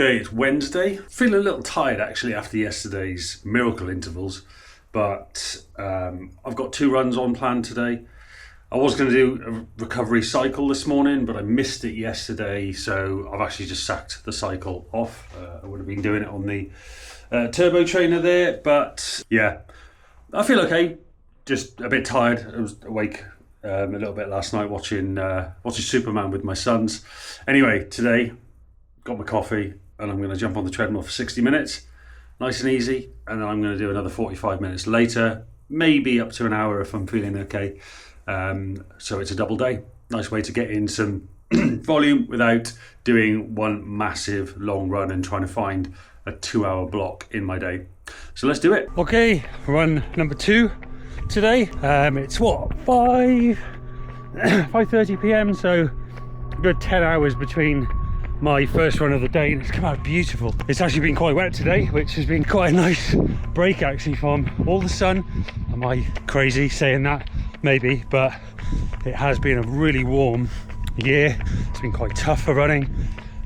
Okay, it's Wednesday. Feeling a little tired actually after yesterday's miracle intervals, but I've got 2 runs on plan today. I was going to do a recovery cycle this morning, but I missed it yesterday, so I've actually just sacked the cycle off. I would have been doing it on the turbo trainer there, but yeah, I feel okay. Just a bit tired. I was awake a little bit last night watching Superman with my sons. Anyway, today got my coffee and I'm going to jump on the treadmill for 60 minutes, nice and easy, and then I'm going to do another 45 minutes later, maybe up to an hour if I'm feeling okay. So it's a double day. Nice way to get in some volume without doing one massive long run and trying to find a 2-hour block in my day. So let's do it. Okay, run number 2 today. It's what, 5:30 p.m, so a good 10 hours between my first run of the day, and it's come out beautiful. It's actually been quite wet today, which has been quite a nice break actually from all the sun. Am I crazy saying that? Maybe, but it has been a really warm year. It's been quite tough for running,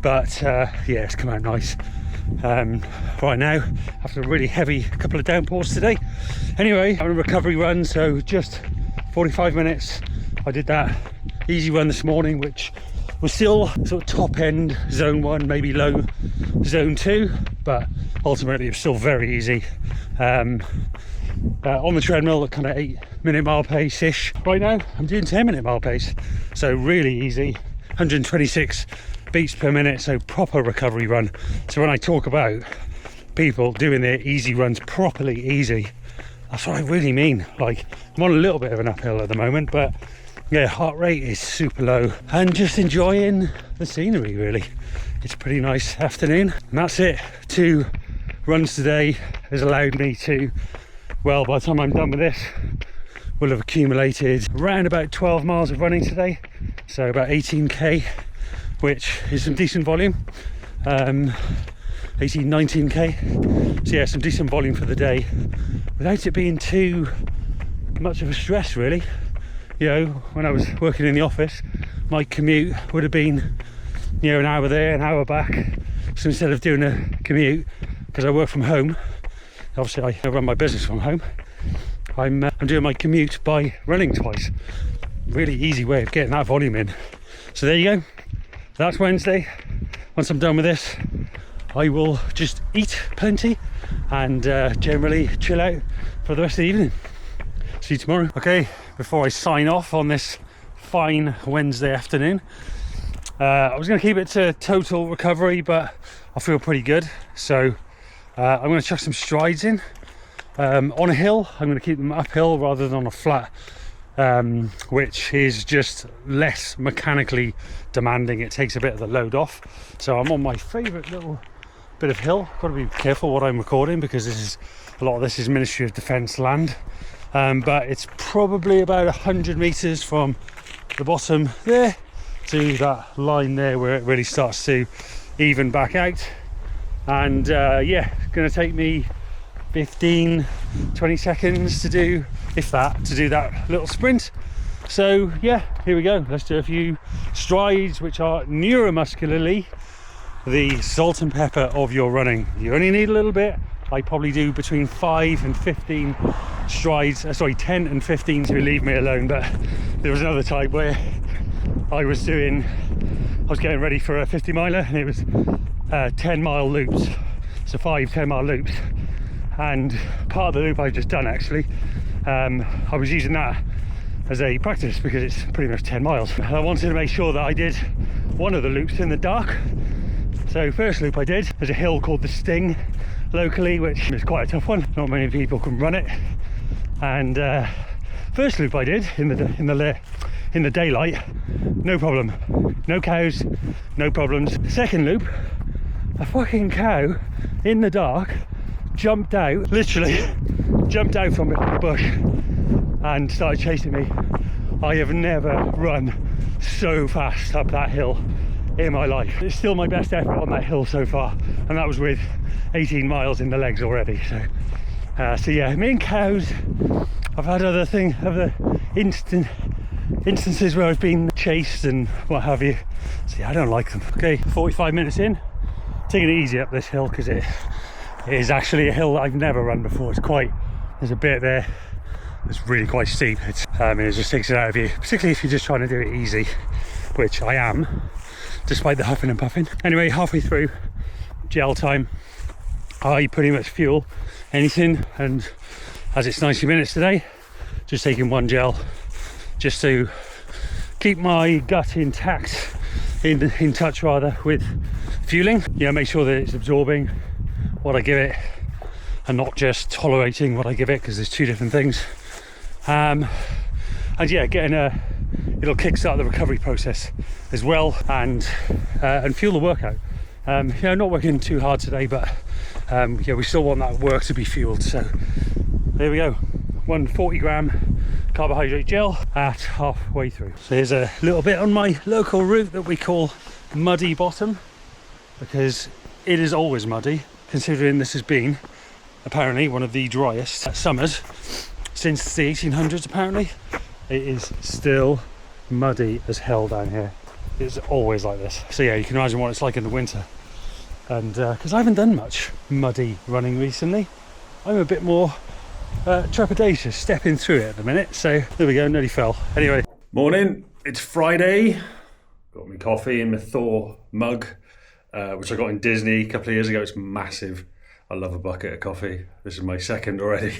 but yeah, it's come out nice. Right now, after a really heavy couple of downpours today. Anyway, I'm on a recovery run, so just 45 minutes. I did that easy run this morning, which was still sort of top end zone 1, maybe low zone 2, but ultimately it was still very easy. On the treadmill at kind of 8-minute mile pace ish. Right now I'm doing 10-minute mile pace, so really easy, 126 beats per minute, so proper recovery run. So when I talk about people doing their easy runs properly easy, that's what I really mean. Like, I'm on a little bit of an uphill at the moment, but yeah, heart rate is super low and just enjoying the scenery really. It's a pretty nice afternoon, and that's it. 2 runs today has allowed me to, well, by the time I'm done with this, we'll have accumulated around about 12 miles of running today, so about 18k, which is some decent volume. 19k, so yeah, some decent volume for the day without it being too much of a stress really. You know, when I was working in the office, my commute would have been, you know, an hour there, an hour back. So instead of doing a commute, because I work from home, obviously I run my business from home, I'm doing my commute by running twice. Really easy way of getting that volume in. So there you go. That's Wednesday. Once I'm done with this, I will just eat plenty and generally chill out for the rest of the evening. See you tomorrow. Okay, before I sign off on this fine Wednesday afternoon, I was going to keep it to total recovery, but I feel pretty good, so I'm going to chuck some strides in on a hill. I'm going to keep them uphill rather than on a flat, which is just less mechanically demanding. It takes a bit of the load off. So I'm on my favourite little bit of hill. Got to be careful what I'm recording because a lot of this is Ministry of Defence land. But it's probably about 100 meters from the bottom there to that line there where it really starts to even back out, and yeah, it's going to take me 15-20 seconds to do, if that, to do that little sprint. So yeah, here we go. Let's do a few strides, which are neuromuscularly the salt and pepper of your running. You only need a little bit. I probably do between 5 and 15 strides, 10 and 15 to leave me alone. But there was another time where I was getting ready for a 50 miler, and it was 10-mile loops, so 5 10-mile loops, and part of the loop I've just done actually, I was using that as a practice because it's pretty much 10 miles, and I wanted to make sure that I did one of the loops in the dark. So first loop I did, there's a hill called the Sting locally, which is quite a tough one, not many people can run it, and first loop I did in the daylight, no problem, no cows, no problems. Second loop, a fucking cow in the dark jumped out, literally jumped out from a bush and started chasing me. I have never run so fast up that hill in my life. It's still my best effort on that hill so far, and that was with 18 miles in the legs already. So yeah, me and cows, I've had other instances where I've been chased and what have you. So yeah, I don't like them. Okay, 45 minutes in, taking it easy up this hill because it is actually a hill that I've never run before. There's a bit there that's really quite steep. It just takes it out of you, particularly if you're just trying to do it easy, which I am, despite the huffing and puffing. Anyway, halfway through, gel time. I pretty much fuel anything, and as it's 90 minutes today, just taking one gel just to keep my gut intact, in touch rather, with fueling. Make sure that it's absorbing what I give it and not just tolerating what I give it, because there's two different things. And yeah, it'll kickstart the recovery process as well, and fuel the workout. Not working too hard today, but we still want that work to be fueled. So there we go, 140 gram carbohydrate gel at halfway through. So here's a little bit on my local route that we call Muddy Bottom, because it is always muddy, considering this has been apparently one of the driest summers since the 1800s. Apparently it is still muddy as hell down here. It's always like this. So yeah, you can imagine what it's like in the winter. And because I haven't done much muddy running recently, I'm a bit more trepidatious stepping through it at the minute. So there we go, nearly fell. Anyway, morning, it's Friday. Got me coffee in my Thor mug, which I got in Disney a couple of years ago. It's massive. I love a bucket of coffee. This is my second already,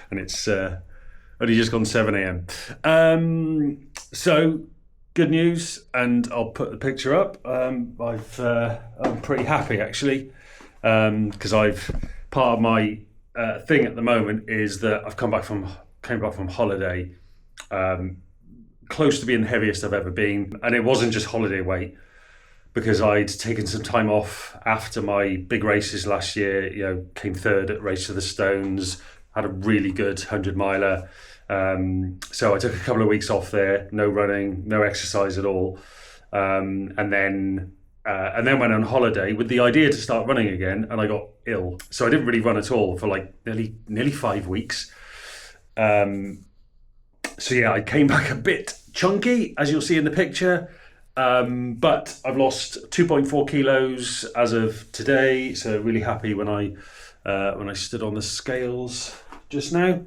and it's only just gone 7 a.m. So good news, and I'll put the picture up. I'm pretty happy actually, because part of my thing at the moment is that I've came back from holiday, close to being the heaviest I've ever been, and it wasn't just holiday weight, because I'd taken some time off after my big races last year. Came third at Race to the Stones, had a really good 100-miler. So I took a couple of weeks off there, no running, no exercise at all, and then went on holiday with the idea to start running again, and I got ill, so I didn't really run at all for like nearly 5 weeks. So yeah, I came back a bit chunky, as you'll see in the picture, but I've lost 2.4 kilos as of today, so really happy when I stood on the scales just now.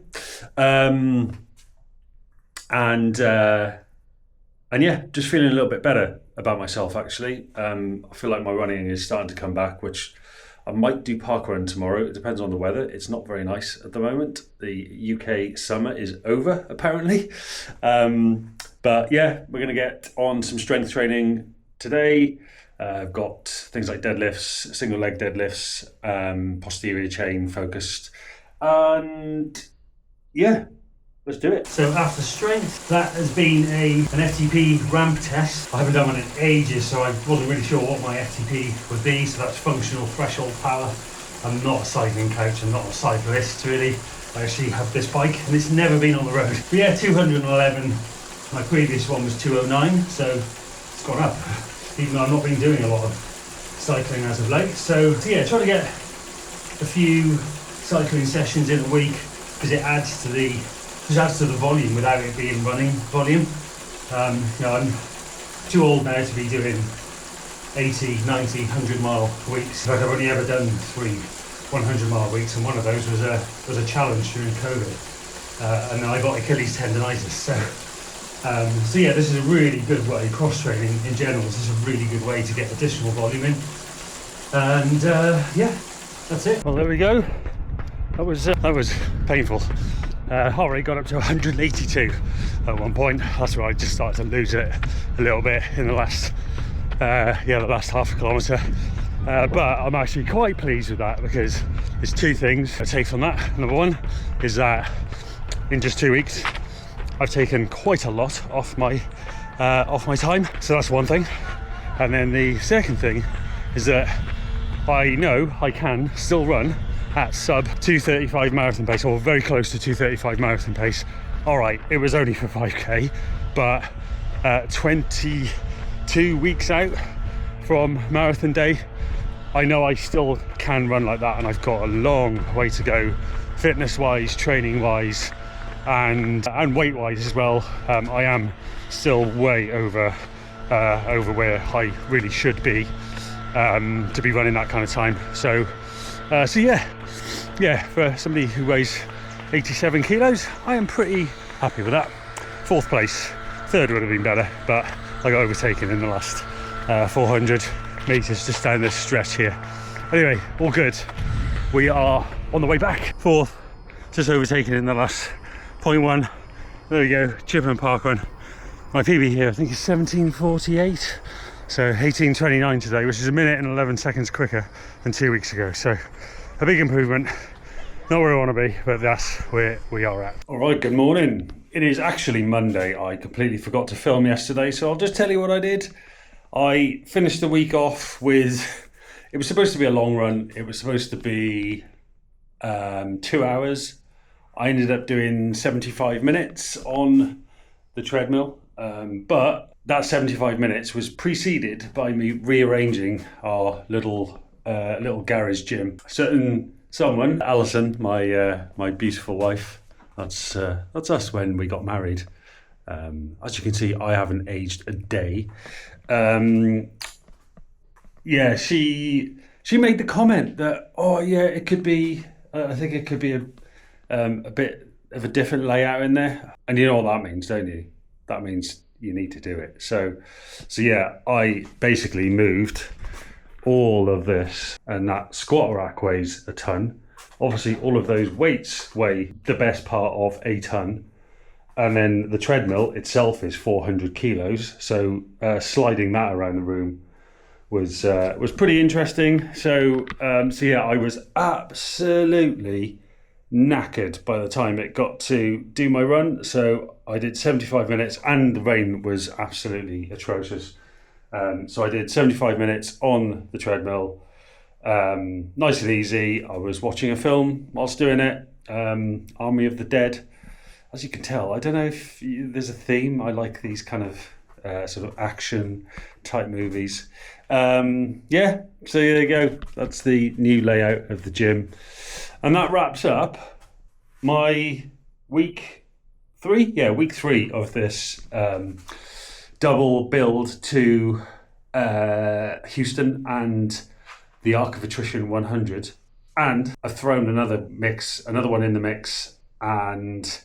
And yeah, just feeling a little bit better about myself actually. I feel like my running is starting to come back, which I might do park run tomorrow. It depends on the weather. It's not very nice at the moment. The UK summer is over apparently. But yeah, we're going to get on some strength training today. I've got things like deadlifts, single leg deadlifts, posterior chain focused, and yeah, let's do it. So after strength, that has been an FTP ramp test. I haven't done one in ages, so I wasn't really sure what my FTP would be. So that's functional threshold power. I'm not a cycling coach, I'm not a cyclist really. I actually have this bike and it's never been on the road. But yeah, 211. My previous one was 209, so it's gone up, even though I've not been doing a lot of cycling as of late. So yeah, trying to get a few cycling sessions in a week, because it adds to the volume without it being running volume. I'm too old now to be doing 80, 90, 100 mile weeks. In fact, I've only ever done 3 100-mile weeks, and one of those was a challenge during COVID, and I got Achilles tendonitis. So yeah, this is a really good way. Cross training in general, this is a really good way to get additional volume in. And yeah, that's it. Well, there we go. That was painful. Heart rate got up to 182 at one point. That's where I just started to lose it a little bit in the last half a kilometre. But I'm actually quite pleased with that, because there's two things I take from that. Number one is that in just 2 weeks I've taken quite a lot off my time, so that's one thing. And then the second thing is that I know I can still run at sub 2:35 marathon pace, or very close to 2:35 marathon pace. All right, it was only for 5k, but 22 weeks out from marathon day, I know I still can run like that, and I've got a long way to go, fitness wise, training wise, and weight wise as well. I am still way over where I really should be. to be running that kind of time. So yeah, for somebody who weighs 87 kilos, I am pretty happy with that. 4th place. 3rd would have been better, but I got overtaken in the last 400 meters just down this stretch here. Anyway, all good. We are on the way back. 4th, just overtaken in the last 0.1. There we go, Chippenham Park run. My PB here, I think, is 17:48. So 18:29 today, which is a minute and 11 seconds quicker than 2 weeks ago. So a big improvement. Not where I want to be, but that's where we are at. All right, good morning. It is actually Monday. I completely forgot to film yesterday, so I'll just tell you what I did. I finished the week off with, it was supposed to be a long run. It was supposed to be 2 hours. I ended up doing 75 minutes on the treadmill, but that 75 minutes was preceded by me rearranging our little garage gym. Someone, Alison, my beautiful wife, that's us when we got married. As you can see, I haven't aged a day. Yeah, she made the comment that, oh yeah, it could be, I think it could be a bit of a different layout in there. And you know what that means, don't you? That means you need to do it. So yeah, I basically moved all of this, and that squat rack weighs a ton. Obviously, all of those weights weigh the best part of a ton. And then the treadmill itself is 400 kilos. So sliding that around the room was pretty interesting. So yeah, I was absolutely knackered by the time it got to do my run. So I did 75 minutes, and the rain was absolutely atrocious. So I did 75 minutes on the treadmill, nice and easy. I was watching a film whilst doing it, Army of the Dead. As you can tell, I don't know if there's a theme. I like these kind of sort of action type movies. Yeah, so there you go. That's the new layout of the gym. And that wraps up my week 3. Yeah, week 3 of this double build to Houston and the Arc of Attrition 100. And I've thrown another one in the mix, and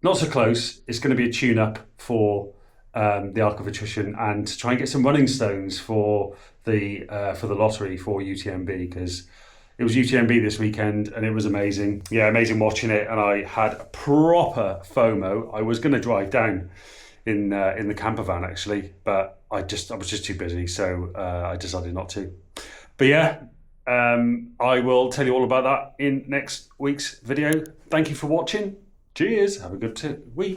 not so close. It's going to be a tune-up for the Arc of Attrition, and to try and get some running stones for the lottery for UTMB, because it was UTMB this weekend and it was amazing. Yeah, amazing watching it, and I had a proper FOMO. I was going to drive down in the camper van actually, but I was just too busy, so I decided not to. But yeah, I will tell you all about that in next week's video. Thank you for watching. Cheers. Have a good week.